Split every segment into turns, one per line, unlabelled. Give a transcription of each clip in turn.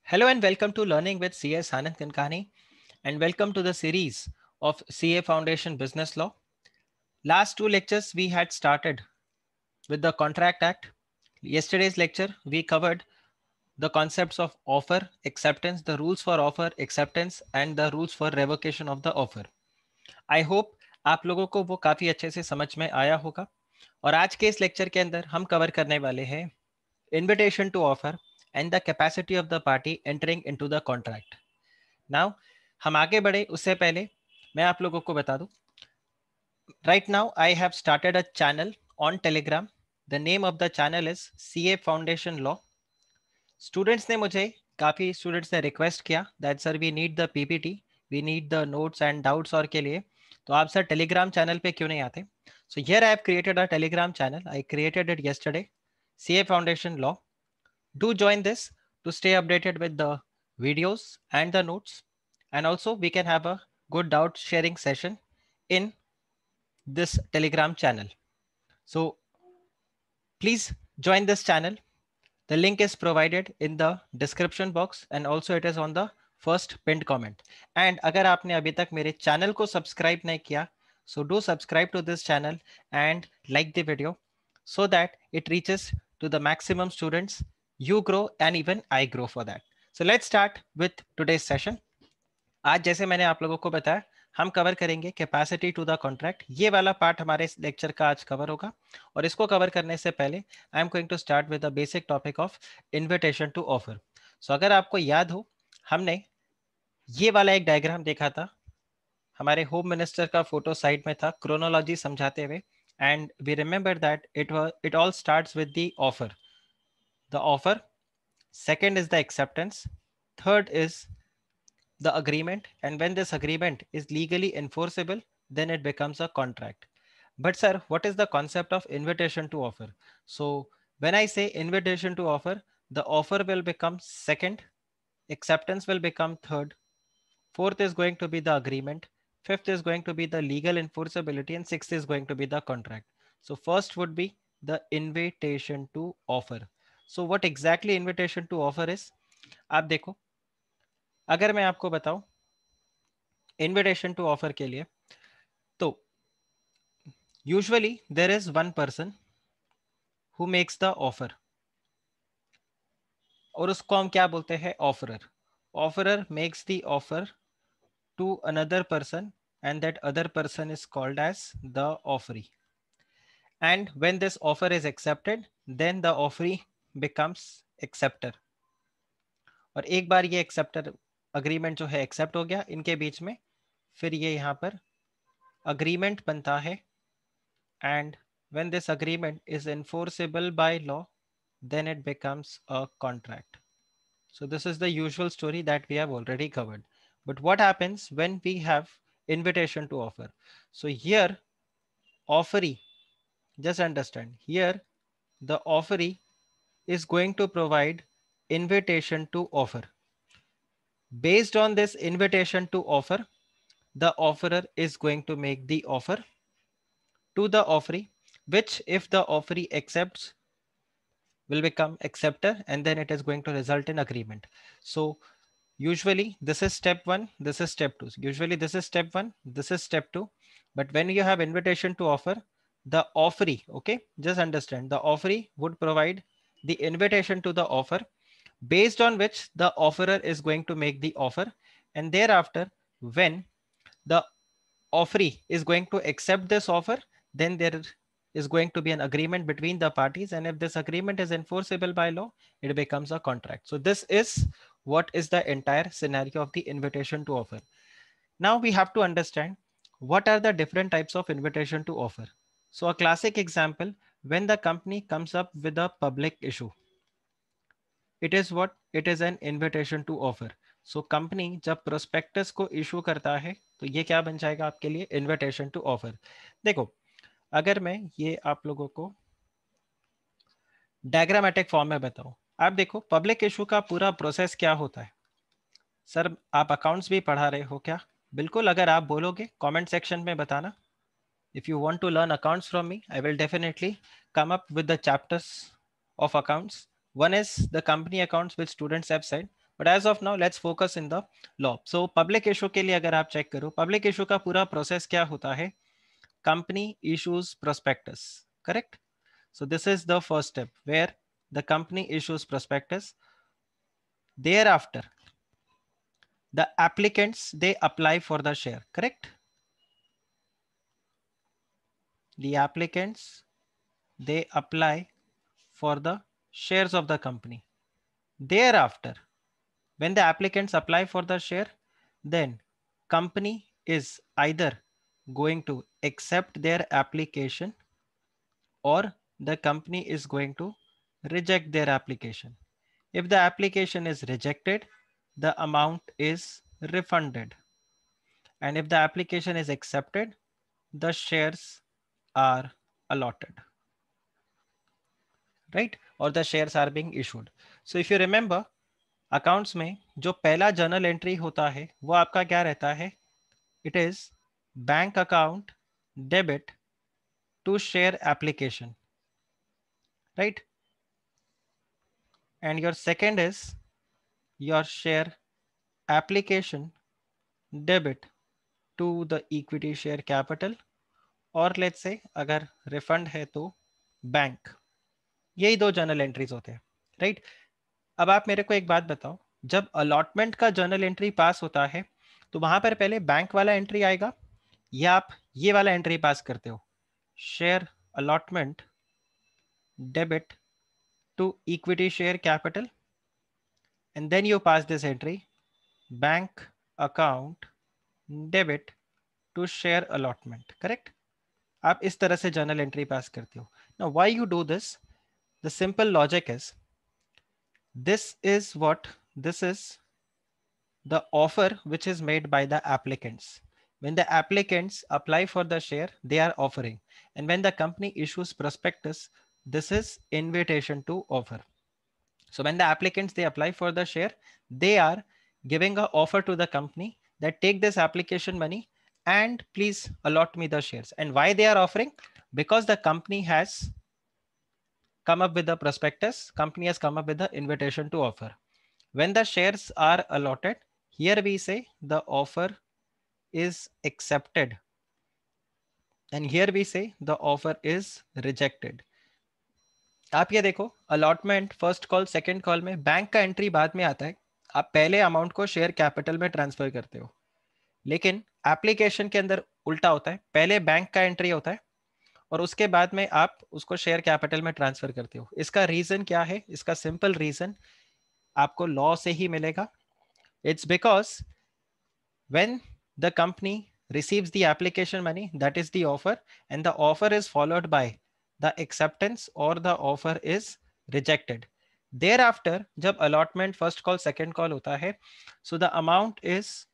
Hello and welcome to Learning with CS Anand Kankani, and welcome to the series of CA Foundation Business Law. Last two lectures we had started with the Contract Act. Yesterday's lecture we covered the concepts of offer, acceptance, the rules for offer, acceptance and the rules for revocation of the offer. I hope आप लोगों को वो काफी अच्छे से समझ में आया होगा और आज के इस लेक्चर के अंदर हम कवर करने वाले हैं invitation to offer and the capacity of the party entering into the contract. Now, हम आगे बढ़े उससे पहले मैं आप लोगों को बता दूं, right now I have started a channel on Telegram. The name of the channel is CA Foundation Law. Students ने मुझे काफी स्टूडेंट्स ने रिक्वेस्ट किया that sir we need the PPT, we need the notes and doubts और के लिए तो आप सर टेलीग्राम चैनल पे क्यों नहीं आते. So here I have created a Telegram channel. I created it yesterday. CA Foundation Law. Do join this to stay updated with the videos and the notes, and also we can have a good doubt sharing session in this Telegram channel. So please join this channel. The link is provided in the description box and also it is on the first pinned comment. And अगर आपने अभी तक मेरे channel को subscribe नहीं किया, so do subscribe to this channel and like the video so that it reaches to the maximum students. You grow and even I grow for that. So let's start with today's session. आज जैसे मैंने आप लोगों को बताया हम cover करेंगे capacity to the contract. ये वाला पार्ट हमारे इस लेक्चर का आज कवर होगा और इसको कवर करने से पहले I am going to start with the basic topic of invitation to offer. So अगर आपको याद हो हमने ये वाला एक डायग्राम देखा था, हमारे होम मिनिस्टर का फोटो साइड में था क्रोनोलॉजी समझाते हुए, and we remember that it all starts with the offer. The offer, second is the acceptance, third is the agreement, and when this agreement is legally enforceable then it becomes a contract. But sir, what is the concept of invitation to offer? So when I say invitation to offer, the offer will become second, acceptance will become third, fourth is going to be the agreement, fifth is going to be the legal enforceability, and sixth is going to be the contract. So first would be the invitation to offer. So what exactly invitation to offer is? आप देखो, अगर मैं आपको बताऊं invitation to offer के लिए, तो usually there is one person who makes the offer और उसको हम क्या बोलते हैं? Offerer. Offerer makes the offer to another person and that other person is called as the offeree. And when this offer is accepted, then the offeree becomes acceptor. और एक बार ये acceptor agreement जो है accept हो गया इनके बीच में, फिर ये यहाँ पर agreement बनता है, and when this agreement is enforceable by law, then it becomes a contract. So this is the usual story that we have already covered. But what happens when we have invitation to offer? So here offeree, just understand, here the offeree is going to provide invitation to offer. Based on this invitation to offer, the offerer is going to make the offer to the offeree, which if the offeree accepts will become acceptor, and then it is going to result in agreement. So usually this is step one, this is step two. Usually this is step one, this is step two. But when you have invitation to offer, the offeree, okay, just understand, the offeree would provide the invitation to the offer, based on which the offerer is going to make the offer. And thereafter, when the offeree is going to accept this offer, then there is going to be an agreement between the parties. And if this agreement is enforceable by law, it becomes a contract. So this is what is the entire scenario of the invitation to offer. Now we have to understand what are the different types of invitation to offer. So a classic example, when the company comes up with a public issue, it is what? It is an invitation to offer. So company जब prospectus को issue करता है तो ये क्या बन जाएगा आपके लिए? Invitation to offer. देखो, अगर मैं ये आप लोगों को डायग्रामेटिक फॉर्म में बताऊं, आप देखो पब्लिक इशू का पूरा प्रोसेस क्या होता है. सर आप अकाउंट्स भी पढ़ा रहे हो क्या? बिल्कुल, अगर आप बोलोगे कमेंट सेक्शन में बताना. If you want to learn accounts from me, I will definitely come up with the chapters of accounts. One is the company accounts which students have said. But as of now let's focus in the law. So public issue के लिए अगर आप check करो, public issue का पूरा process क्या होता है? Company issues prospectus, correct? So this is the first step where the company issues prospectus. Thereafter, the applicants, they apply for the share, correct? The applicants, they apply for the shares of the company. Thereafter, when the applicants apply for the share, then company is either going to accept their application or the company is going to reject their application. If the application is rejected, the amount is refunded. And if the application is accepted, the shares are allotted, right? Or the shares are being issued. So if you remember, accounts में जो पहला journal entry होता है वो आपका क्या रहता है? It is bank account debit to share application, right? And your second is your share application debit to the equity share capital, और लेट्स से अगर रिफंड है तो बैंक. यही दो जर्नल एंट्रीज होते हैं, राइट? अब आप मेरे को एक बात बताओ, जब अलॉटमेंट का जर्नल एंट्री पास होता है तो वहां पर पहले बैंक वाला एंट्री आएगा या आप ये वाला एंट्री पास करते हो? Share allotment debit to equity share capital, and then you pass this entry bank account debit to share allotment, correct? आप इस तरह से जर्नल एंट्री पास करते हो. Now why you do this? The simple logic is, this is the offer which is made by the applicants. When the applicants apply for the share, they are offering, and when the company issues prospectus, this is invitation to offer. So when the applicants, they apply for the share, they are giving an offer to the company that take this application money and please allot me the shares. And why they are offering? Because the company has come up with the prospectus, company has come up with the invitation to offer. When the shares are allotted, here we say the offer is accepted, and here we say the offer is rejected. आप ये देखो, allotment first call second call में bank का entry बाद में आता है. आप पहले अमाउंट को शेयर कैपिटल में ट्रांसफर करते हो, लेकिन एप्लीकेशन के अंदर उल्टा होता है. पहले बैंक का एंट्री होता है और उसके बाद में आप उसको शेयर कैपिटल में ट्रांसफर करते हो. इसका रीजन क्या है? इसका सिंपल रीजन आपको लॉ से ही मिलेगा. It's because when the company receives the application money, that is the offer, and the offer is followed by the acceptance or the offer is rejected. Thereafter, जब allotment first call second call होता है, so the amount is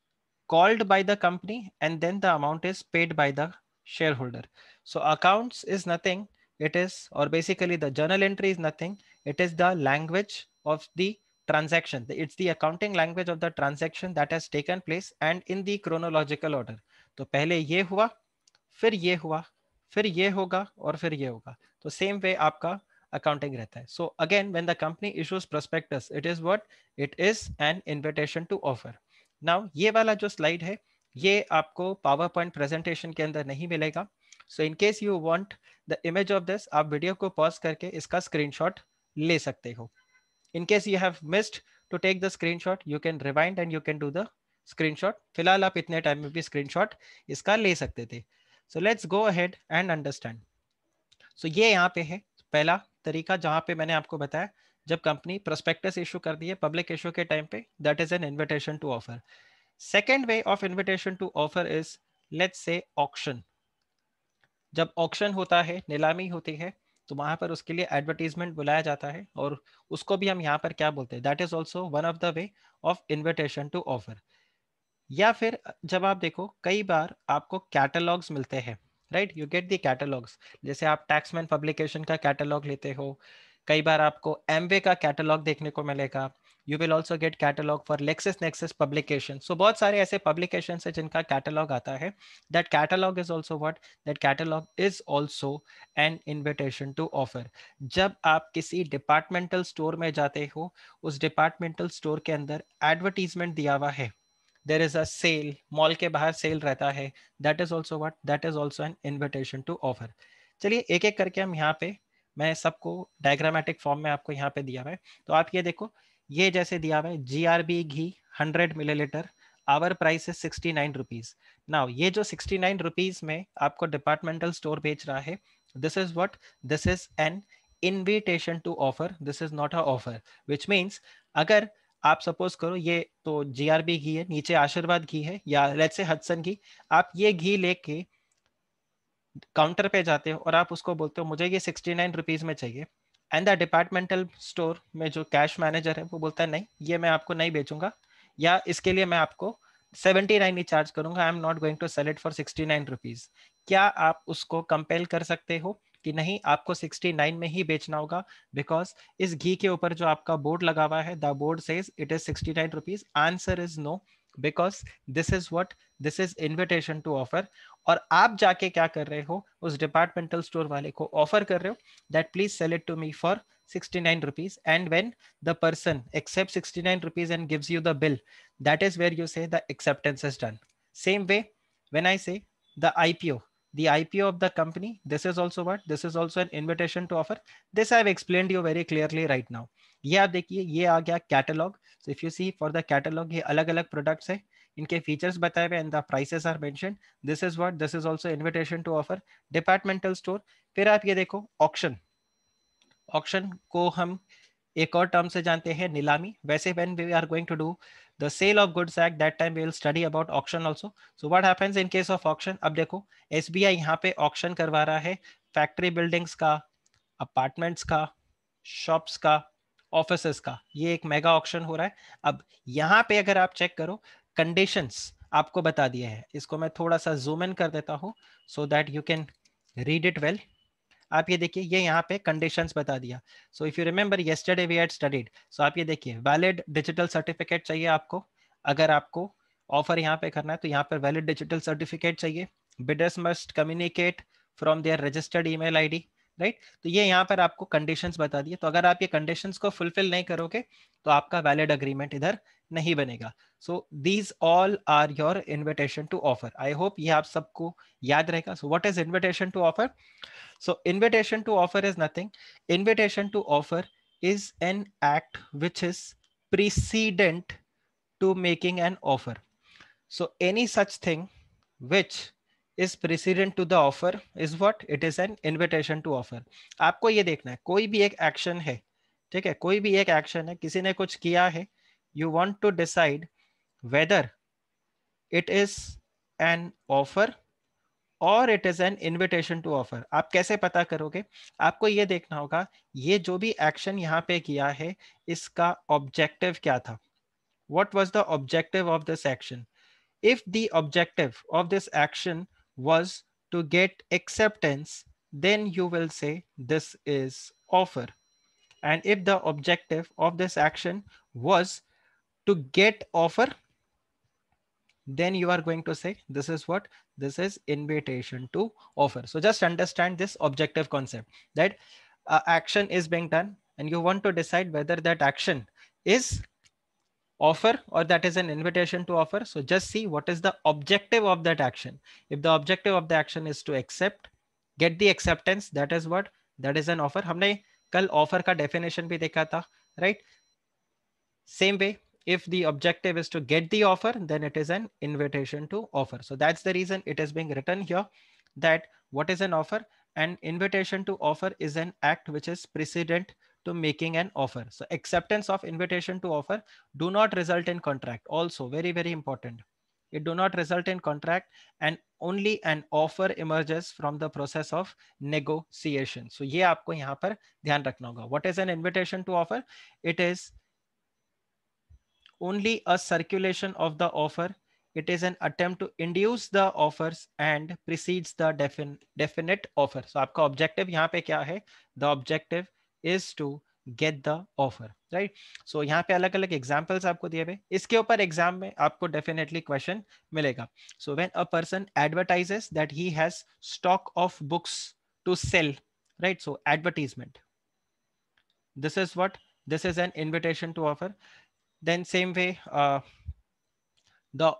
called by the company and then the amount is paid by the shareholder. So accounts is nothing, it is, or basically the journal entry is nothing, it is the language of the transaction. It's the accounting language of the transaction that has taken place and in the chronological order. तो पहले ये हुआ, फिर ये हुआ, फिर ये होगा और फिर ये होगा. तो सेम वे आपका अकाउंटिंग रहता है. So again when the company issues prospectus, it is what? It is an invitation to offer. Now ये वाला जो स्लाइड है ये आपको पावर पॉइंट प्रेजेंटेशन के अंदर नहीं मिलेगा. So in case you want the image of this, आप वीडियो को पॉज करके इसका स्क्रीनशॉट ले सकते हो. In case you have missed to take the screenshot, you can rewind and you can do the screenshot. फिलहाल आप इतने टाइम में भी screenshot इसका ले सकते थे. So let's go ahead and understand. So ये यहाँ पे है पहला तरीका जहाँ पे मैंने आपको बताया, जब कंपनी प्रोस्पेक्टस इशू कर दी है पब्लिक इशू के टाइम पे, that is an invitation to offer. Second way of invitation to offer is, let's say, auction. जब ऑक्शन होता है, नीलामी होती है, तो वहां पर उसके लिए एडवर्टीजमेंट बुलाया जाता है और उसको भी हम यहाँ पर क्या बोलते हैं? That is also one of the way of invitation to offer. या फिर जब आप देखो कई बार आपको कैटलॉग्स मिलते हैं, right? You get the catalogues. जैसे आप टैक्समैन पब्लिकेशन का कैटलॉग लेते हो, कई बार आपको एमवे का कैटलॉग देखने को मिलेगा, You will also get catalog for LexisNexis publication. So बहुत सारे ऐसे publications हैं जिनका catalog आता है. That catalog is also what? That catalog is also an invitation to offer. जब आप किसी departmental store में जाते हो, उस departmental store के अंदर advertisement दिया हुआ है. There is a sale, mall के बाहर sale रहता है. That is also what? That is also an invitation to offer. चलिए एक एक करके हम यहाँ पे, मैं सबको डायग्रामेटिक फॉर्म में आपको यहाँ पे दिया हुआ है. तो आप ये देखो, ये जैसे दिया हुआ है GRB घी 100 मिलीलीटर, आवर प्राइस है 69 रुपीज. नाउ ये जो 69 रुपीज में आपको डिपार्टमेंटल स्टोर बेच रहा है, this is what? This is an invitation to offer. This is not a offer, which means अगर आप सपोज करो ये तो GRB घी है, नीचे आशीर्वाद घी है या लेट्स से हडसन घी, आप ये घी लेके काउंटर पे जाते हो और आप उसको बोलते हो मुझे ये 69 रुपीज में चाहिए, एंड द डिपार्टमेंटल स्टोर में जो कैश मैनेजर है वो बोलता है नहीं, ये मैं आपको नहीं बेचूंगा, या इसके लिए मैं आपको 79 ही चार्ज करूंगा, I am not going to sell it for 69 rupees. क्या आप उसको कंपेल कर सकते हो कि नहीं आपको 69 में ही बेचना होगा? बिकॉज इस घी के ऊपर जो आपका बोर्ड लगा हुआ है, the board says it is 69 rupees. Answer is no, because this is what? This is invitation to offer. और आप जाके क्या कर रहे हो, उस डिपार्टमेंटल स्टोर वाले को ऑफर कर रहे हो that please sell it to me for 69 rupees, and when the person accepts 69 rupees and gives you the bill, that is where you say the acceptance is done. Same way, when I say the IPO of the company, this is also what? This is also an invitation to offer. This I have explained you very clearly right now. ये आप देखिए, ये आ गया catalogue. So if you see for the catalog, ये अलग अलग products है, इनके फीचर्स बताए हुए and the prices are mentioned. This is what? This is also invitation to offer. Departmental store. फिर आप ये देखो ऑक्शन. ऑक्शन को हम एक और टर्म से जानते हैं नीलामी. वैसे when we are going to do the sale of goods act, that time we will study about auction also. So what happens in case of auction? अब देखो SBI यहाँ पे ऑक्शन करवा रहा है फैक्ट्री बिल्डिंग्स का, अपार्टमेंट्स का, shops का, ऑफिसेस का. ये एक मेगा ऑक्शन हो रहा है. अब यहाँ पे अगर आप चेक करो, कंडीशंस आपको बता दिए हैं. इसको मैं थोड़ा सा जूम इन कर देता हूँ so that you can read it well. आप ये देखिए, ये यहाँ पे कंडीशंस बता दिया. So if you remember yesterday we had studied. So आप ये देखिए, वैलिड डिजिटल सर्टिफिकेट चाहिए आपको. अगर आपको ऑफर यहाँ पे करना है तो यहाँ पर वैलिड डिजिटल सर्टिफिकेट चाहिए. Bidders must communicate from their registered email ID, right. तो ये यहाँ पर आपको कंडीशंस बता दिए. तो अगर आप ये कंडीशंस को फुलफिल नहीं करोगे तो आपका वैलिड अग्रीमेंट इधर नहीं बनेगा. So these all are your invitation to offer. I hope ये आप सबको याद रहेगा. So what is invitation to offer? So invitation to offer is nothing. Invitation to offer is an act which is precedent to making an offer. So any such thing which is precedent to the offer is what? It is an invitation to offer. आपको ये देखना है, कोई भी एक action है, ठीक है, कोई भी एक एक्शन है, किसी ने कुछ किया है, you want to decide whether it is an offer और it is an invitation to offer. आप कैसे पता करोगे? आपको ये देखना होगा ये जो भी एक्शन यहाँ पे किया है इसका ऑब्जेक्टिव क्या था. What was the objective of this action? If the objective of this action was to get acceptance, then you will say this is offer. And if the objective of this action was to get offer, then you are going to say this is what? This is invitation to offer. So just understand this objective concept, that action is being done and you want to decide whether that action is offer or that is an invitation to offer. So just see what is the objective of that action. If the objective of the action is to accept, get the acceptance, that is what? That is an offer. हमने कल offer का definition भी देखा था, right? Same way, if the objective is to get the offer, then it is an invitation to offer. So that's the reason it is being written here, that what is an offer? An invitation to offer is an act which is precedent to making an offer. So acceptance of invitation to offer do not result in contract. Also very, very important. It do not result in contract, and only an offer emerges from the process of negotiation. So ये आपको यहाँ पर ध्यान रखना होगा. What is an invitation to offer? It is only a circulation of the offer. It is an attempt to induce the offers and precedes the definite offer. So आपका objective यहाँ पे क्या है? The objective is to get the offer, right? So यहाँ पे अलग अलग examples आपको दिए हुए, इसके ऊपर एग्जाम में आपको definitely question मिलेगा. So when a person advertises that he has stock of books to sell, right? So advertisement, this is what, this is an invitation to offer. Then same way, the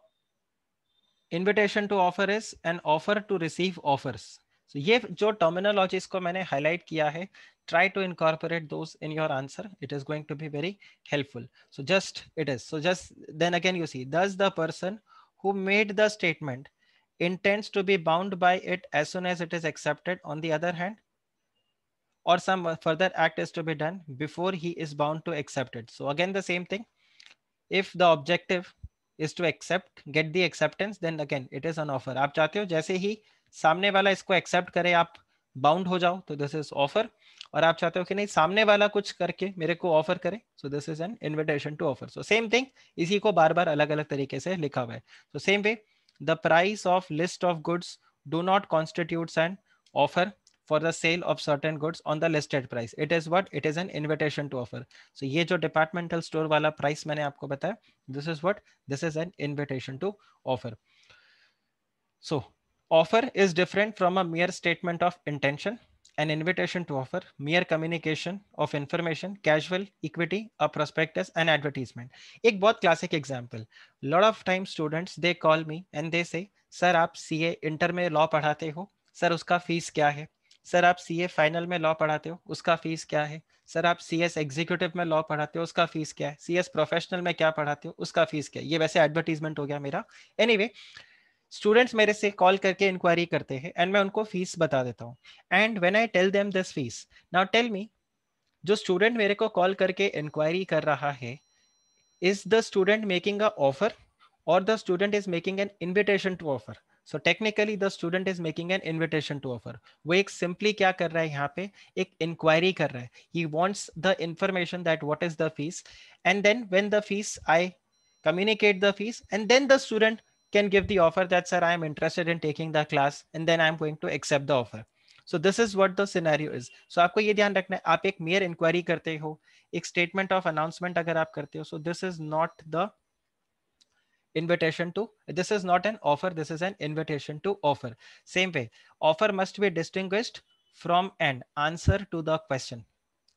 invitation to offer is an offer to receive offers. So ये जो terminologies को मैंने highlight किया है, try to incorporate those in your answer. It is going to be very helpful. So just it is. So just then again you see, does the person who made the statement intends to be bound by it as soon as it is accepted, on the other hand, or some further act is to be done before he is bound to accept it. So again the same thing. If the objective is to accept, get the acceptance, then again it is an offer. आप चाहते हो जैसे ही सामने वाला इसको accept करे आप bound हो जाओ, तो this is offer. और आप चाहते हो कि नहीं सामने वाला कुछ करके मेरे को ऑफर करे, so this is an invitation to offer. So same thing, इसी को बार बार अलग अलग तरीके से लिखा हुआ है. So same way, the price of list of goods do not constitutes an offer for the sale of certain goods on the listed price. It is what? It is an invitation to offer. So ये जो departmental store वाला price मैंने आपको बताया, this is what? This is an invitation to offer. So offer is different from a mere statement of intention. An invitation to offer, mere communication of information, casual, equity, a prospectus, and advertisement. एक बहुत classic example. Lot of times students they call me and they say, sir आप CA inter में law पढ़ाते हो, sir उसका fees क्या है? Sir आप CA फाइनल में लॉ पढ़ाते हो, उसका फीस क्या है? सर आप CS एग्जीक्यूटिव में लॉ पढ़ाते हो, उसका फीस क्या है? CS प्रोफेशनल में क्या पढ़ाते हो, उसका फीस क्या है? ये वैसे एडवर्टीजमेंट हो गया मेरा. एनीवे, स्टूडेंट्स मेरे से कॉल करके इंक्वायरी करते हैं एंड मैं उनको फीस बता देता हूँ. And when I tell them this fees, now tell me, जो स्टूडेंट मेरे को कॉल करके इंक्वायरी कर रहा है, is the student making a offer और the student is making an invitation to offer? So technically the student is making an invitation to offer. वो एक सिंपली क्या कर रहा है यहाँ पे, एक इंक्वायरी कर रहा है. He wants the information that what is the fees, and then when the fees I communicate the fees, and then the student can give the offer that sir I am interested in taking the class and then I am going to accept the offer. So this is what the scenario is. So आपको ये ध्यान रखना है, आप एक mere inquiry करते हो, एक statement of announcement अगर आप करते हो, so this is not the invitation to, this is not an offer, this is an invitation to offer. Same way, offer must be distinguished from an answer to the question,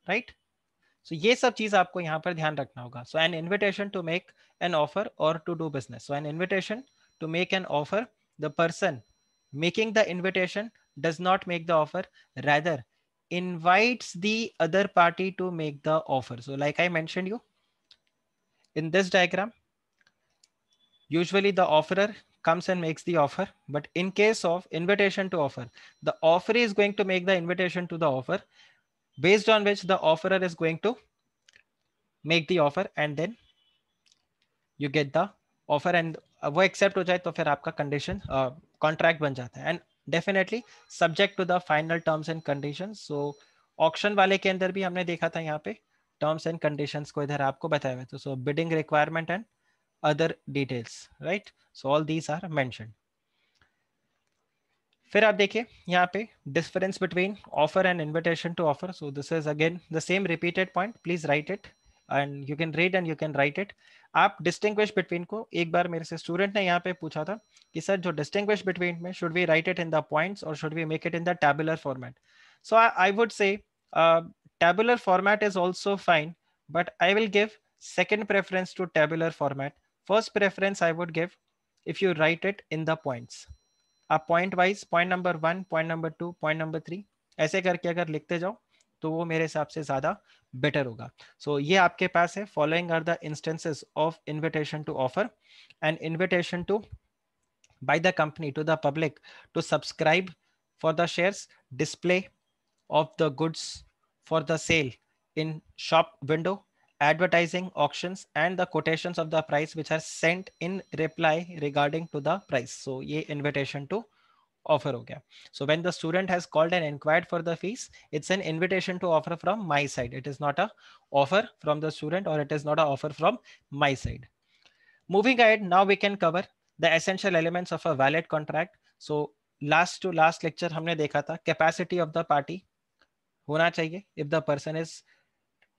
right? So ये सब चीज आपको यहाँ पर ध्यान रखना होगा. So an invitation to make an offer or to do business. So an invitation to make an offer, the person making the invitation does not make the offer, rather invites the other party to make the offer. So like I mentioned you in this diagram, usually the offerer comes and makes the offer, but in case of invitation to offer, the offeree is going to make the invitation to the offer, based on which the offerer is going to make the offer and then you get the offer, and वो accept हो जाए तो फिर आपका condition contract बन जाता है, and definitely subject to the final terms and conditions. So auction वाले के अंदर भी हमने देखा था यहाँ पे terms and conditions को इधर आपको बताया हुआ था. So bidding requirement and other details, right? So all these are mentioned. फिर आप देखिए यहाँ पे difference between offer and invitation to offer. So this is again the same repeated point. Please write it and you can read and you can write it. आप distinguish between को एक बार मेरे से स्टूडेंट ने यहाँ पे पूछा था कि सर जो distinguish between में should we write it in the points or should we make it in the tabular format? So I would say tabular format is also fine, but I will give second preference to tabular format. First preference I would give if you write it in the points. आप point wise point number 1, point number 2, point number 3 ऐसे करके अगर लिखते जाओ तो वो मेरे हिसाब से ज्यादा बेटर होगा. सो ये आपके पास है. Following are the instances of invitation to offer and invitation to by the company to the public to subscribe for the shares, display of the goods for the sale in shop window, advertising, auctions, and the quotations of the price which are sent in reply regarding to the price. So ये invitation to offer हो गया. So when the student has called and inquired for the fees, it's an invitation to offer from my side. It is not a offer from the student or it is not a offer from my side. Moving ahead, now we can cover the essential elements of a valid contract. So last to last lecture हमने देखा था capacity of the party होना चाहिए if the person is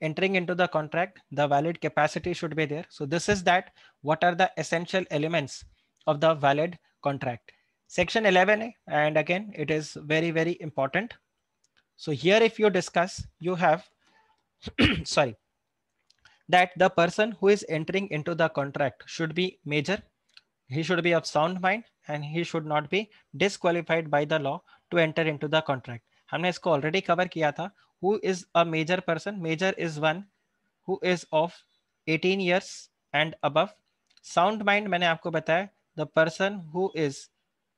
entering into the contract, the valid capacity should be there. So this is that what are the essential elements of the valid contract. Section 11, and again, it is very, very important. So here, if you discuss, you have, sorry, that the person who is entering into the contract should be major, he should be of sound mind, and he should not be disqualified by the law to enter into the contract. हमने इसको already cover किया था. Who is a major person? Major is one who is of 18 years and above. Sound mind मैंने आपको बताया, the person who is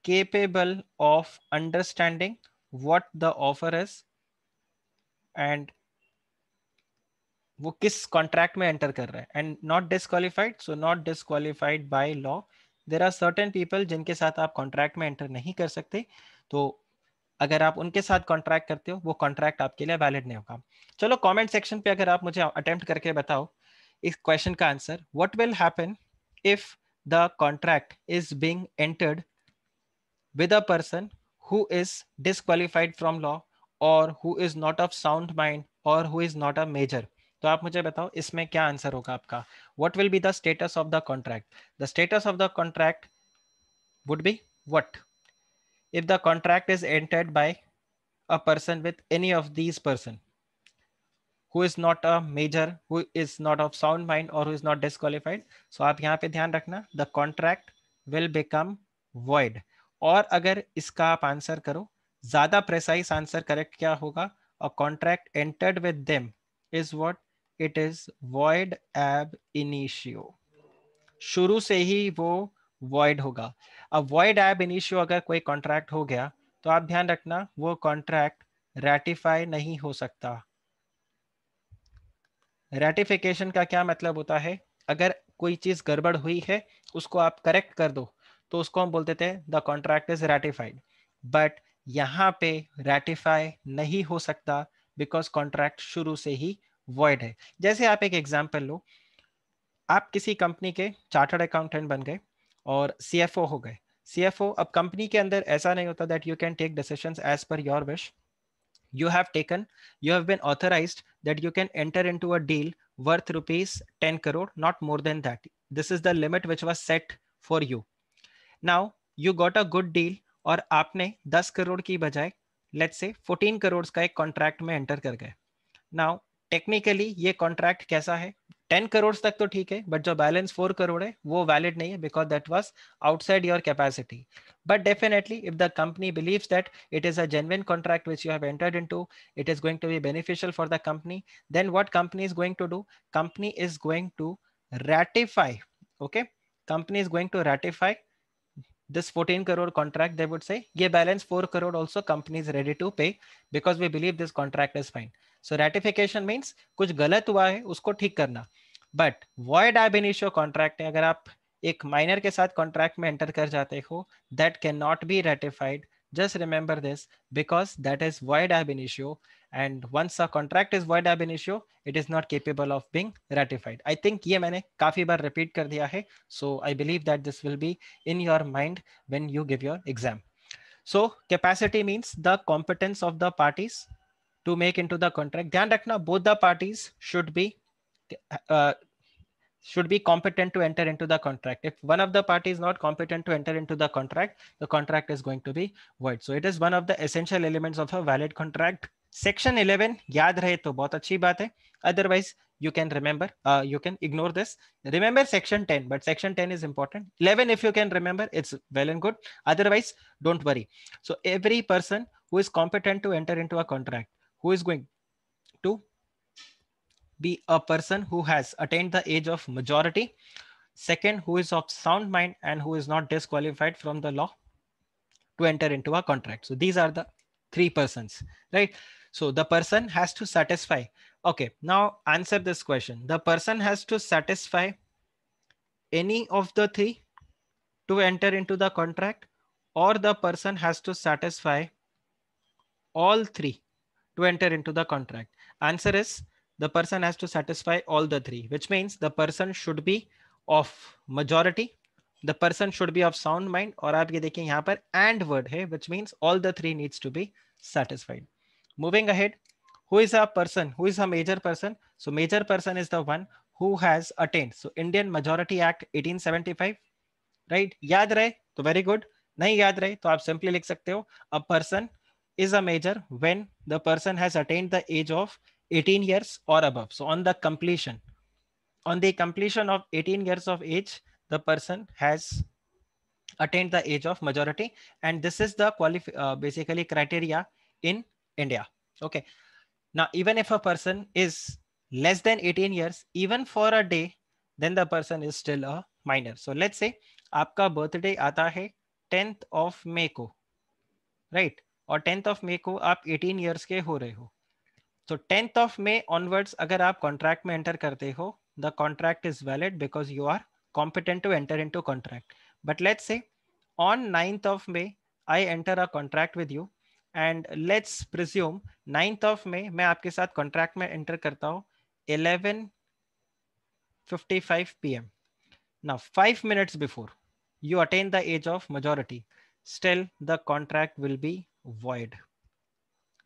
capable of understanding what the offer is and वो किस contract में enter कर रहा है, and not disqualified. So not disqualified by law. There are certain people जिनके साथ आप कॉन्ट्रैक्ट में एंटर नहीं कर सकते, तो अगर आप उनके साथ कॉन्ट्रैक्ट करते हो वो कॉन्ट्रैक्ट आपके लिए वैलिड नहीं होगा. चलो कमेंट सेक्शन पे अगर आप मुझे अटेम्प्ट करके बताओ इस क्वेश्चन का answer. What will happen if the contract is being entered with a person who is disqualified from law or who is not of sound mind or who is not a major. तो आप मुझे बताओ इसमें क्या answer होगा आपका. What will be the status of the contract? The status of the contract would be what? If the contract is entered by a person with any of these person who is not a major, who is not of sound mind or who is not disqualified. So आप यहाँ पे ध्यान रखना, the contract will become void. और अगर इसका आप answer करो, ज्यादा प्रेसाइज आंसर करेक्ट क्या होगा? A contract entered with them is what? It is void ab initio. शुरू से ही वो void होगा. अब void ab initio अगर कोई कॉन्ट्रैक्ट हो गया तो आप ध्यान रखना वो कॉन्ट्रैक्ट रैटिफाई नहीं हो सकता. रेटिफिकेशन का क्या मतलब होता है? अगर कोई चीज गड़बड़ हुई है उसको आप करेक्ट कर दो तो उसको हम बोलते थे the contract is ratified. But यहाँ पे रेटिफाई नहीं हो सकता बिकॉज कॉन्ट्रैक्ट शुरू से ही वॉइड है. जैसे आप एक एग्जांपल लो, आप किसी कंपनी के चार्टर्ड अकाउंटेंट बन गए और सीएफओ हो गए. सीएफओ, अब कंपनी के अंदर ऐसा नहीं होता that you can take decisions as per your wish. You have been authorized that you can enter into a deal worth rupees 10 crore, not more than that. This is the limit which was set for you. Now you got a good deal और आपने 10 करोड़ की बजाय let's say 14 crore का एक contract में enter कर गए. Now technically ये कॉन्ट्रैक्ट कैसा है? 10 करोड़ तक तो ठीक है, बट जो बैलेंस 4 करोड़ है वो वैलिड नहीं है because that was outside your capacity. But definitely, if the company believes that it is a genuine contract which you have entered into, it is going to be beneficial for the company, then what company is going to do? Company is going to ratify. Okay, company is going to ratify this 14 crore contract. They would say ये balance 4 crore also company is ready to pay because we believe this contract is fine. So ratification means कुछ गलत हुआ है उसको ठीक करना. But void ab initio contract है, अगर आप एक माइनर के साथ कॉन्ट्रैक्ट में एंटर कर जाते हो, that cannot be ratified. Just remember this because that is void ab initio, and once a contract is void ab initio, it is not capable of being ratified. I think ये मैंने काफी बार repeat कर दिया है, so I believe that this will be in your mind when you give your exam. So capacity means the competence of the parties to make into the contract. ध्यान रखना both the parties should be competent to enter into the contract. If one of the party is not competent to enter into the contract is going to be void. So it is one of the essential elements of a valid contract. Section 11 याद रहे तो बहुत अच्छी बात है. Otherwise, you can remember, you can ignore this. Remember section 10, but section 10 is important. 11, if you can remember, it's well and good. Otherwise, don't worry. So every person who is competent to enter into a contract, who is going to be a person who has attained the age of majority. Second, who is of sound mind and who is not disqualified from the law to enter into a contract. So these are the three persons, right? So the person has to satisfy. Okay, now answer this question. The person has to satisfy any of the three to enter into the contract, or the person has to satisfy all three to enter into the contract. Answer is the person has to satisfy all the three, which means the person should be of majority, the person should be of sound mind, और आप ये देखें यहाँ पर and word है, which means all the three needs to be satisfied. Moving ahead, who is a person, who is a major person? So major person is the one who has attained. So Indian Majority Act 1875, right? याद रहे तो very good. नहीं याद रहे तो आप simply लिख सकते हो a person is a major when the person has attained the age of 18 years or above. So on the completion of 18 years of age, the person has attained the age of majority, and this is the basically criteria in India. Okay. Now, even if a person is less than 18 years, even for a day, then the person is still a minor. So let's say आपका birthday आता है 10th of May को, right? और 10th of May को आप 18 years के हो रहे हो. तो 10th of May onwards अगर आप contract में enter करते हो, the contract is valid because you are competent to enter into contract. But let's say on 9th of May, I enter a contract with you, and let's presume 9th of May मैं आपके साथ contract में enter करता हूँ 11:55 PM. Now 5 minutes before you attain the age of majority, still the contract will be void.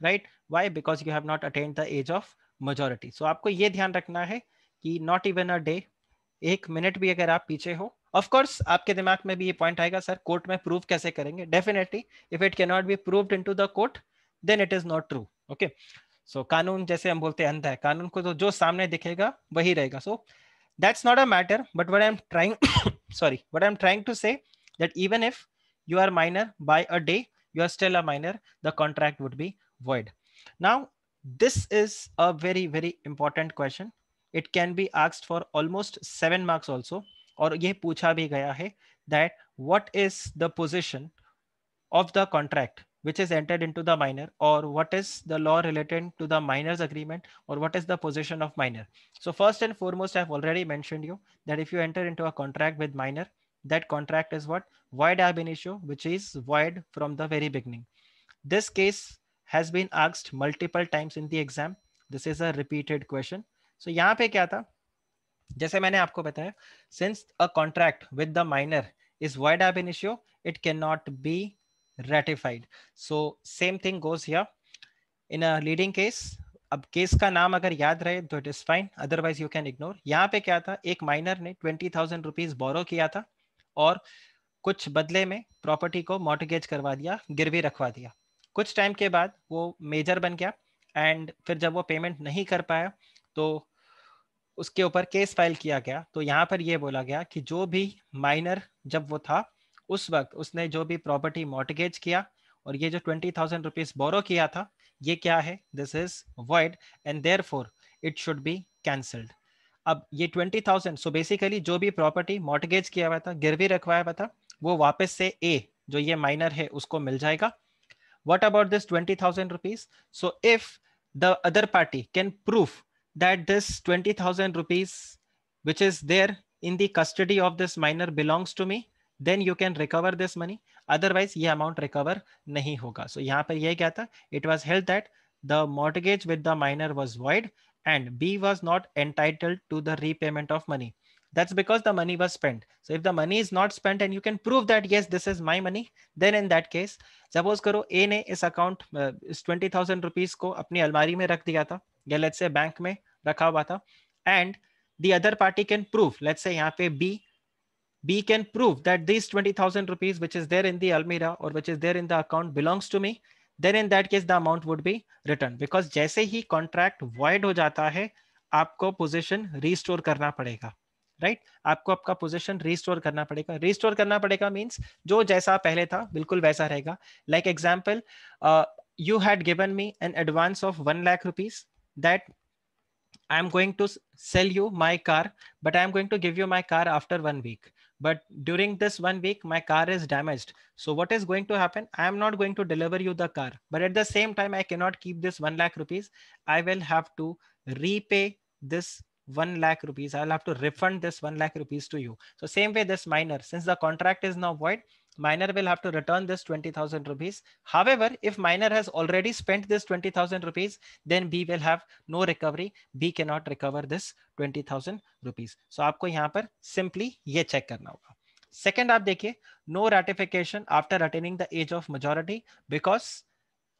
Right? Why? Because you have not attained the age of majority. So आपको ये ध्यान रखना है कि not even a day, एक minute भी अगर आप पीछे हो, ऑफ कोर्स आपके दिमाग में भी ये पॉइंट आएगा, सर कोर्ट में प्रूव कैसे करेंगे? Definitely if it can not be proved into the court, then it is not true. Okay. So कानून जैसे हम बोलते हैं अंधा है, कानून को तो जो सामने दिखेगा वही रहेगा. So that's not a matter, but what I am trying what I am trying to say that even if you are minor by a day, you are still a minor, the contract would be void. Now this is a very very important question. It can be asked for almost 7 marks also. और ये पूछा भी गया है that what is the position of the contract which is entered into the minor, or what is the law related to the minor's agreement, or what is the position of minor. So first and foremost, I've already mentioned you that if you enter into a contract with minor, that contract is what? Void ab initio, which is void from the very beginning. This case has been asked multiple times in the exam. This is a repeated question. So यहाँ पे क्या था, जैसे मैंने आपको बताया, since a contract with the minor is void ab initio, it cannot be ratified. So same thing goes here in a leading case. अब case का नाम अगर याद रहे तो it is fine, otherwise you can ignore. यहाँ पे क्या था, एक माइनर ने 20,000 रुपीज बोरो किया था और कुछ बदले में प्रॉपर्टी को मॉर्टगेज करवा दिया, गिरवी रखवा दिया. कुछ टाइम के बाद वो मेजर बन गया, एंड फिर जब वो पेमेंट नहीं कर पाया तो उसके ऊपर केस फाइल किया गया. तो यहाँ पर ये बोला गया कि जो भी माइनर जब वो था उस वक्त उसने जो भी प्रॉपर्टी मॉर्टगेज किया और ये जो 20,000 रुपीज बोरो किया था, ये क्या है? This is void and therefore it should be cancelled. अब ये 20,000, सो बेसिकली जो भी प्रॉपर्टी मॉर्टगेज किया हुआ था, गिरवी रखवाया हुआ था, वो वापस से ए जो ये माइनर है उसको मिल जाएगा. What about this 20,000 rupees? So if the other party can prove that this 20,000 rupees which is there in the custody of this minor belongs to me, then you can recover this money. Otherwise ये amount recover नहीं होगा. So यहाँ पर ये क्या था? It was held that the mortgage with the minor was void and B was not entitled to the repayment of money. That's because the money was spent. So if the money is not spent and you can prove that yes this is my money, then in that case, suppose करो ए ने इस account इस 20,000 rupees को अपनी अलमारी में रख दिया था, या लेट्स से बैंक में रखा हुआ था, and the other party can prove, let's say यहाँ पे B can prove that this 20,000 rupees which is there in the almirah और which is there in the account belongs to me, then in that case the amount would be return. Because जैसे ही contract void हो जाता है आपको position restore करना पड़ेगा. Right आपको आपका पोजीशन रिस्टोर करना पड़ेगा. रिस्टोर करना पड़ेगा मींस जो जैसा पहले था बिल्कुल वैसा रहेगा. Like example, you had given me an advance of 1 lakh rupees that I am going to sell you my car, but I am going to give you my car after 1 week. But during this 1 week, my car is damaged. So what is going to happen? I am not going to deliver you the car, but at the same time, I cannot keep this 1 lakh rupees. I will have to repay this 1 lakh rupees. I'll have to refund this 1 lakh rupees to you. So same way this minor, since the contract is now void, minor will have to return this 20,000 rupees. However, if minor has already spent this 20,000 rupees, then B will have no recovery. B cannot recover this 20,000 rupees. So आपको यहाँ पर simply ये check करना होगा. Second आप देखिए, no ratification after attaining the age of majority, because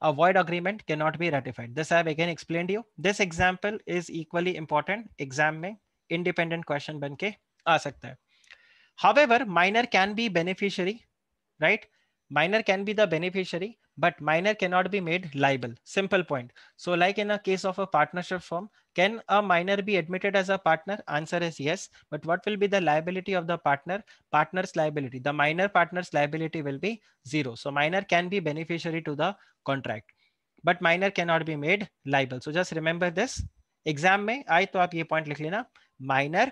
a void agreement cannot be ratified. This I have again explained you. This example is equally important. Exam में independent question बन के आ सकता है. However, minor can be beneficiary, right? Minor can be the beneficiary, but minor cannot be made liable. Simple point. So like in a case of a partnership firm, can a minor be admitted as a partner? Answer is yes. But what will be the liability of the partner? Partner's liability. The minor partner's liability will be zero. So minor can be beneficiary to the contract, but minor cannot be made liable. So just remember this. Exam में आए तो आप ये point लिख लेना. Minor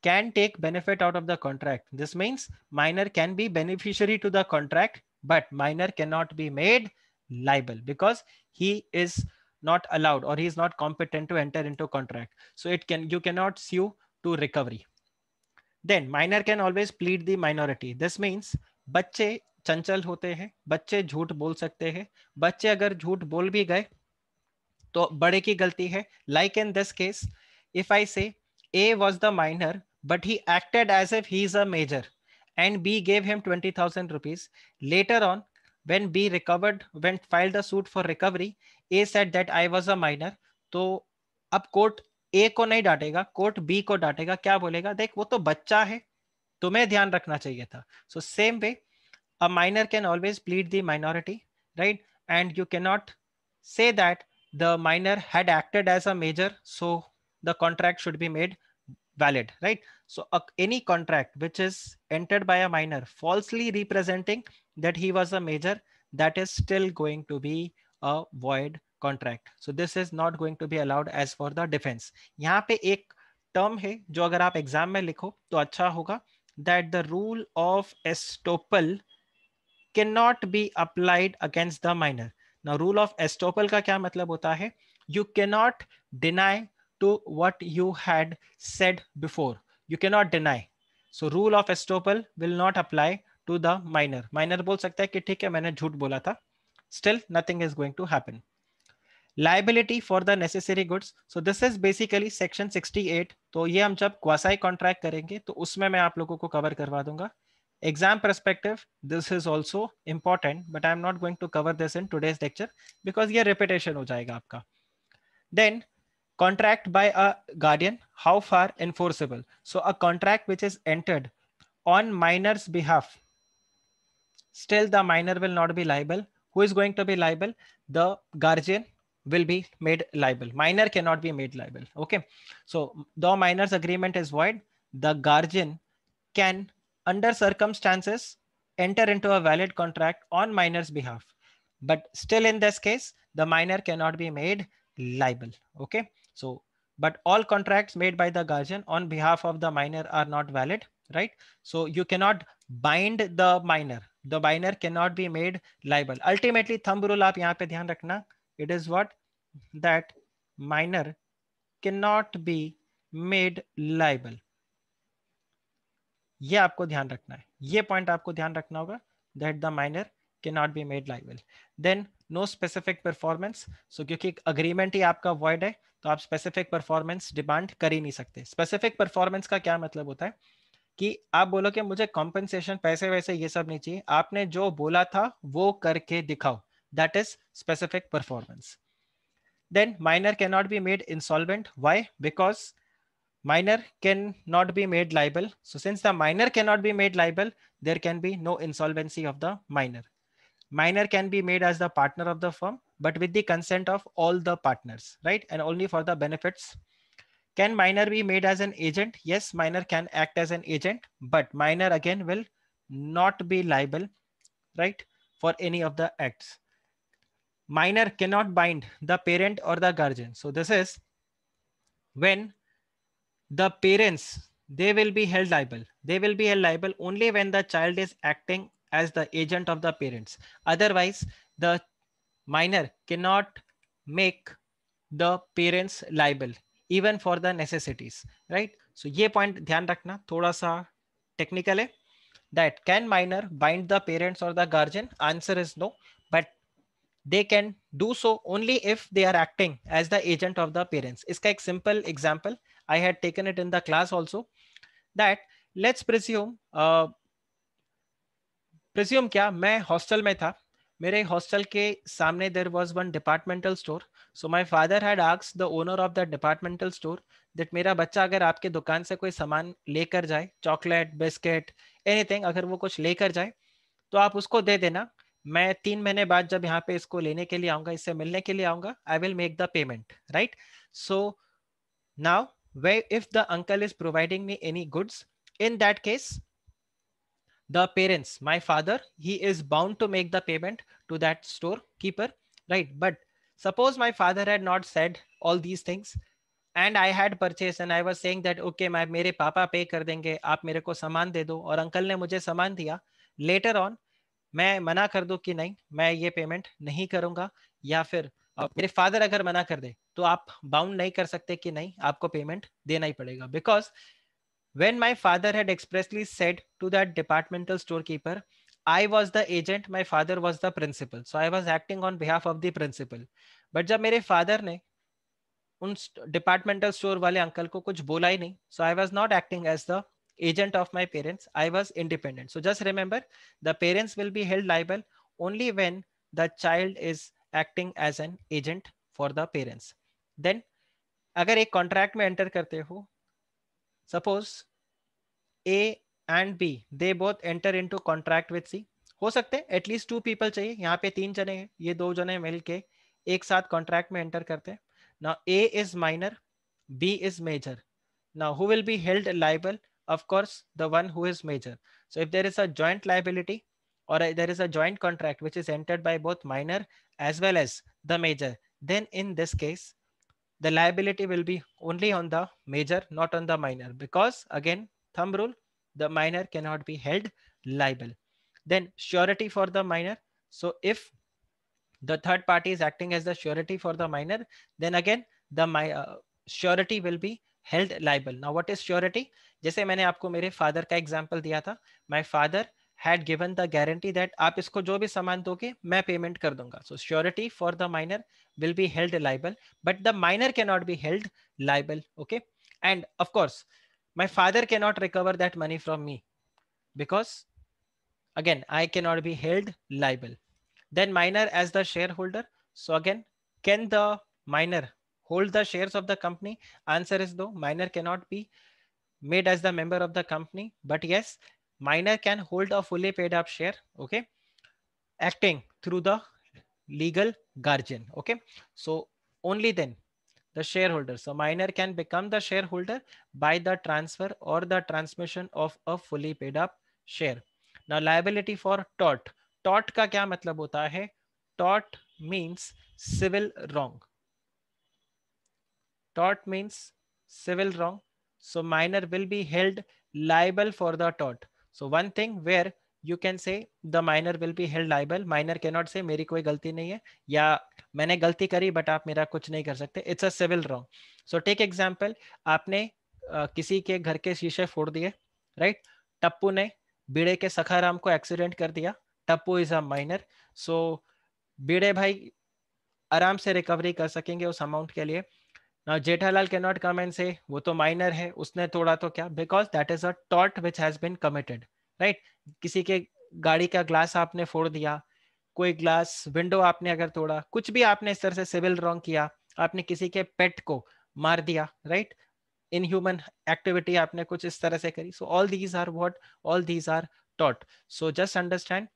can take benefit out of the contract. This means minor can be beneficiary to the contract, but minor cannot be made liable because he is not allowed or he is not competent to enter into contract. So you cannot sue to recovery. Then minor can always plead the minority. This means बच्चे चंचल होते हैं, बच्चे झूठ बोल सकते हैं, बच्चे अगर झूठ बोल भी गए तो बड़े की गलती है. Like in this case, if I say A was the minor, but he acted as if he is a major and B gave him 20,000 rupees. Later on, when B recovered, when filed a suit for recovery, A said that I was a minor. तो अब court A को नहीं डांटेगा, court B को डांटेगा. क्या बोलेगा? देख वो तो बच्चा है, तुम्हें ध्यान रखना चाहिए था. So same way, a minor can always plead the minority, right? And you cannot say that the minor had acted as a major, so the contract should be made valid, right? So any contract which is entered by a minor falsely representing that he was a major, that is still going to be a void contract. So this is not going to be allowed as for the defense. यहाँ पे एक term है जो अगर आप exam में लिखो तो अच्छा होगा, that the rule of estoppel cannot be applied against the minor. Now rule of estoppel का क्या मतलब होता है? You cannot deny to what you had said before. You cannot deny. So rule of estoppel will not apply to the minor. Minor बोल सकता है कि ठीक है मैंने झूठ बोला था. Still nothing is going to happen. Liability for the necessary goods. So this is basically section 68. तो ये हम जब quasi contract करेंगे तो उसमें मैं आप लोगों को cover करवा दूंगा. Exam perspective, this is also important, but I'm not going to cover this in today's lecture because ये repetition हो जाएगा आपका. Then contract by a guardian, how far enforceable? So a contract which is entered on minor's behalf, still the minor will not be liable. Who is going to be liable? The guardian will be made liable. Minor cannot be made liable. Okay. So the minor's agreement is void. The guardian can, under circumstances, enter into a valid contract on minor's behalf. But still in this case, the minor cannot be made liable. Okay. So, but all contracts made by the guardian on behalf of the minor are not valid, right? So you cannot bind the minor. The minor cannot be made liable. Ultimately, thumb rule आप यहाँ पे ध्यान रखना. It is what? That minor cannot be made liable. ये आपको ध्यान रखना है. ये पॉइंट आपको ध्यान रखना होगा, that the minor cannot be made liable. Then no specific performance. So क्योंकि agreement ही आपका void है, तो आप specific performance demand कर ही नहीं सकते. Specific performance का क्या मतलब होता है कि आप बोलो कि मुझे compensation पैसे वैसे ये सब नहीं चाहिए, आपने जो बोला था वो करके दिखाओ. That is specific performance. Then minor cannot be made insolvent. Why? Because minor cannot be made liable. So since the minor cannot be made liable, there can be no insolvency of the minor. Minor can be made as the partner of the firm, but with the consent of all the partners, right? And only for the benefits. Can minor be made as an agent? Yes, minor can act as an agent, but minor again will not be liable, right? For any of the acts. Minor cannot bind the parent or the guardian. So this is when the parents, they will be held liable. They will be held liable only when the child is acting as the agent of the parents. Otherwise, the minor cannot make the parents liable even for the necessities, right? So ये point ध्यान रखना, थोड़ा सा technical है. That can minor bind the parents or the guardian? Answer is no, but they can do so only if they are acting as the agent of the parents. इसका एक simple example, I had taken it in the class also, that let's presume क्या, मैं hostel में था, मेरे hostel के सामने there was one departmental store. So my father had asked the owner of the departmental store that मेरा बच्चा अगर आपके दुकान से कोई सामान लेकर जाए, चॉकलेट, बिस्किट, एनीथिंग, अगर वो कुछ लेकर जाए तो आप उसको दे देना. मैं 3 महीने बाद जब यहाँ पे इसको लेने के लिए आऊंगा, इससे मिलने के लिए आऊंगा, I will make the payment, right? So now where if the uncle is providing me any goods, in that case the parents, my father, he is bound to make the payment to that storekeeper, right? But suppose my father had not said all these things and I had purchased and I was saying that okay, my मेरे पापा पे कर देंगे, आप मेरे को सामान दे दो, और अंकल ने मुझे सामान दिया. लेटर ऑन मैं मना कर दूं कि नहीं, मैं ये पेमेंट नहीं करूंगा, या फिर मेरे फादर अगर मना कर दे, तो आप बाउंड नहीं कर सकते कि नहीं, आपको पेमेंट देना ही पड़ेगा. Because when my father had expressly said to that departmental storekeeper, I was the agent, my father was the principal. So I was acting on behalf of the principal. But जब मेरे father ने उन departmental store वाले uncle को कुछ बोला ही नहीं, so I was not acting as the agent of my parents, I was independent. So just remember, the parents will be held liable only when the child is acting as an agent for the parents. Then अगर एक contract में enter करते हो, suppose A and B, they both enter into contract with C. हो सकते हैं at least 2 people चाहिए, यहाँ पे 3 जने हैं, ये 2 जने मिलके एक साथ कॉन्ट्रैक्ट में एंटर करते हैं. Now A is minor, B is major. Now who will be held liable? Of course, the one who is major. So if there is a joint liability or there is a joint contract which is entered by both minor as well as the major, then in this case, the liability will be only on the major, not on the minor, because again, thumb rule, the minor cannot be held liable. Then surety for the minor. So if the third party is acting as the surety for the minor, then again the surety will be held liable. Now what is surety? जैसे मैंने आपको मेरे father का example दिया था, my father had given the guarantee that आप इसको जो भी सामान दोगे मैं पेमेंट कर दूंगा. So surety for the minor will be held liable, but the minor cannot be held liable. Okay, and of course my father cannot recover that money from me because again I cannot be held liable. Then minor as the shareholder. So again, can the minor hold the shares of the company? Answer is no, minor cannot be made as the member of the company, but yes, minor can hold a fully paid up share, okay, acting through the legal guardian. Okay, so only then the shareholder, so minor can become the shareholder by the transfer or the transmission of a fully paid up share. Now liability for tort. Tort का क्या मतलब होता है? Tort means civil wrong. Tort means civil wrong. So minor will be held liable for the tort. So one thing where you can say the minor will be held liable. Minor cannot say मेरी कोई गलती नहीं है या मैंने गलती करी but आप मेरा कुछ नहीं कर सकते. It's a civil wrong. So take example, आपने किसी के घर के शीशे फोड़ दिए, राइट? टप्पू ने बीड़े के सखाराम को एक्सीडेंट कर दिया. Tappu is a minor. So Bhide भाई आराम से रिकवरी कर सकेंगे उस अमाउंट के लिए. Now Jethalal cannot come and say वो तो माइनर है, उसने तोड़ा तो क्या, because that is a tort which has been committed, right? किसी के गाड़ी का ग्लास आपने फोड़ दिया, कोई ग्लास विंडो आपने अगर तोड़ा, कुछ भी आपने इस तरह से सिविल रॉन्ग किया, आपने किसी के पेट को मार दिया, राइट? इन ह्यूमन एक्टिविटी आपने कुछ इस तरह से करी. So all these are what, all these are टॉट. So just understand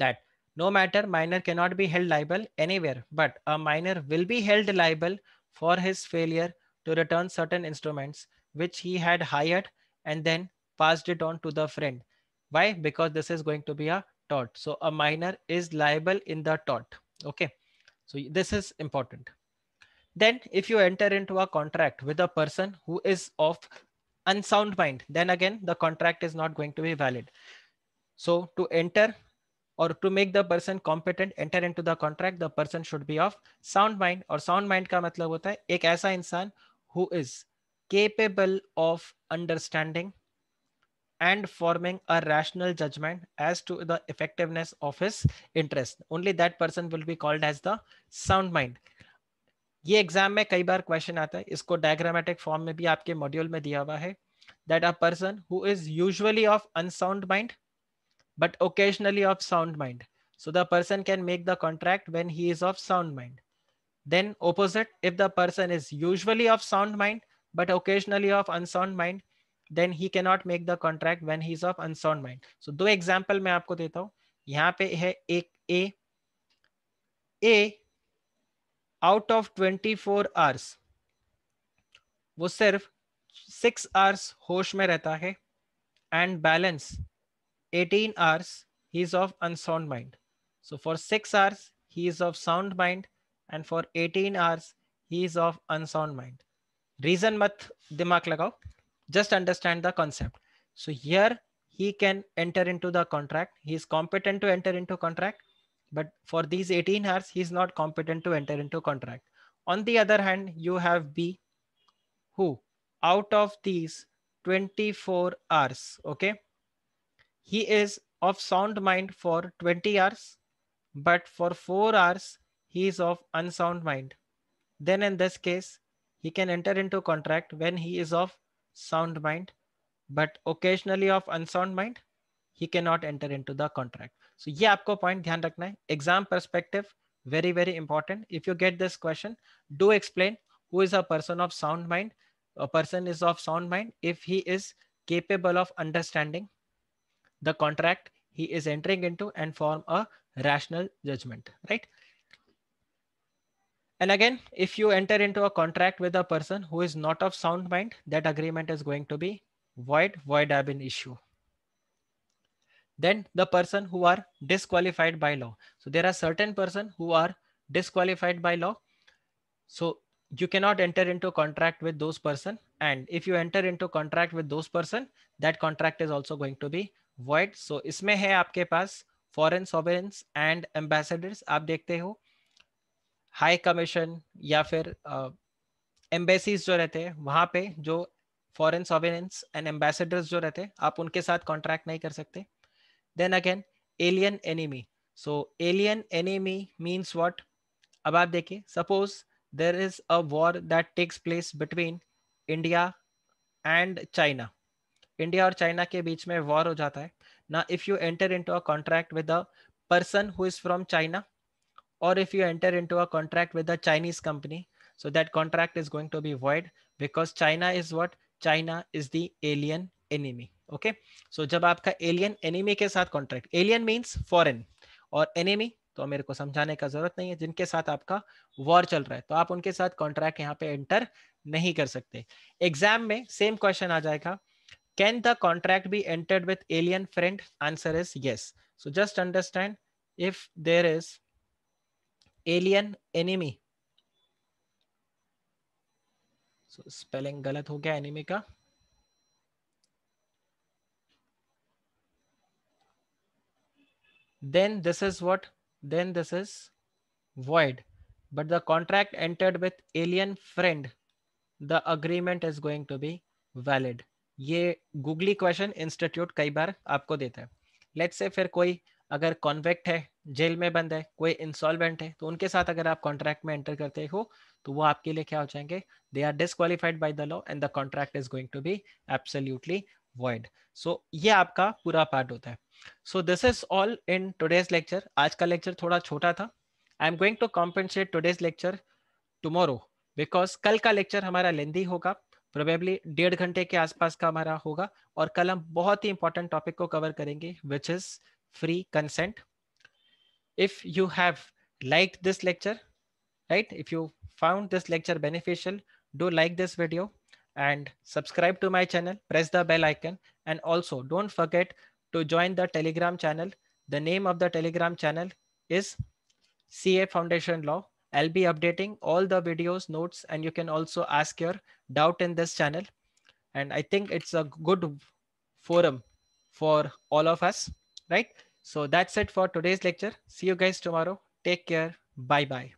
that no matter, minor cannot be held liable anywhere, but a minor will be held liable for his failure to return certain instruments which he had hired and then passed it on to the friend. Why? Because this is going to be a tort. So a minor is liable in the tort. Okay, so this is important. Then if you enter into a contract with a person who is of unsound mind, then again the contract is not going to be valid. So to enter or to make the person competent enter into the contract, the person should be of sound mind. और sound mind का मतलब होता है एक ऐसा इंसान who is capable of understanding and forming a rational judgment as to the effectiveness of his interest. Only that person will be called as the sound mind. ये exam में कई बार क्वेश्चन आता है, इसको डायग्रामेटिक फॉर्म में भी आपके module में दिया हुआ है, that a person who is usually of unsound mind but occasionally of sound mind. So the person can make the contract when he is of sound mind. Then opposite, if the person is usually of sound mind but occasionally of unsound mind, then he cannot make the contract when he is of unsound mind. So दो example मैं आपको देता हूँ. यहाँ पे है एक A out of 24 hours वो सिर्फ 6 hours होश में रहता है and balance 18 hours he is of unsound mind. So for 6 hours he is of sound mind and for 18 hours he is of unsound mind. Reason mat dimag lagao, just understand the concept. So here he can enter into the contract. He is competent to enter into contract, but for these 18 hours he is not competent to enter into contract. On the other hand, you have B who out of these 24 hours, okay, he is of sound mind for 20 hours, but for 4 hours he is of unsound mind. Then in this case, he can enter into contract when he is of sound mind, but occasionally of unsound mind, he cannot enter into the contract. So ये आपको point ध्यान रखना है. Exam perspective, very, very important. If you get this question, do explain who is a person of sound mind. A person is of sound mind if he is capable of understanding the contract he is entering into and form a rational judgment, right? And again, if you enter into a contract with a person who is not of sound mind, that agreement is going to be void ab initio. Then the person who are disqualified by law. So there are certain person who are disqualified by law. So you cannot enter into contract with those person. And if you enter into contract with those person, that contract is also going to be void. So इसमें है आपके पास foreign sovereigns and ambassadors. आप देखते हो high commission या फिर embassies जो रहते हैं वहां पे जो फॉरेन सॉवरेन्स एंड एम्बेसडर्स जो रहते हैं आप उनके साथ कॉन्ट्रैक्ट नहीं कर सकते. Then again alien enemy. So alien enemy means what. अब आप देखिए suppose there is a war that takes place between India and China. India और चाइना के बीच में वॉर हो जाता है ना. If you enter into a contract with a person who is from China or if you enter into a contract with a Chinese company, so that contract is going to be void because China is what? China is the alien enemy. Okay, so जब आपका alien enemy के साथ contract, alien means foreign और enemy तो मेरे को समझाने का जरूरत नहीं है, जिनके साथ आपका वॉर चल रहा है तो आप उनके साथ कॉन्ट्रैक्ट यहाँ पे एंटर नहीं कर सकते. एग्जाम में सेम क्वेश्चन आ जाएगा, can the contract be entered with alien friend? Answer is yes. So just understand, if there is alien enemy, so spelling गलत हो गया एनिमी का, then this is what? Then this is void. But the contract entered with alien friend, the agreement is going to be valid. ये googly question institute कई बार आपको देता है. Let's say फिर कोई अगर कॉन्वेक्ट है, जेल में बंद है, कोई इंसॉल्वेंट है, तो उनके साथ अगर आप कॉन्ट्रैक्ट में एंटर करते हो तो वो आपके लिए क्या हो जाएंगे? They are disqualified by the law and the contract is going to be absolutely void. So ये आपका पूरा पार्ट होता है. So this is all in today's lecture. आज का लेक्चर थोड़ा छोटा था. I am going to compensate today's lecture tomorrow because कल का लेक्चर हमारा लेंदी होगा, प्रोबेबली 1.5 घंटे के आसपास का हमारा होगा और कल हम बहुत ही इंपॉर्टेंट टॉपिक को कवर करेंगे which is free consent. If you have liked this lecture, right, if you found this lecture beneficial, do like this video and subscribe to my channel, press the bell icon, and also don't forget to join the Telegram channel. The name of the Telegram channel is CA Foundation Law. I'll be updating all the videos, notes, and you can also ask your doubt in this channel. And I think it's a good forum for all of us, right? So that's it for today's lecture. See you guys tomorrow. Take care. Bye bye.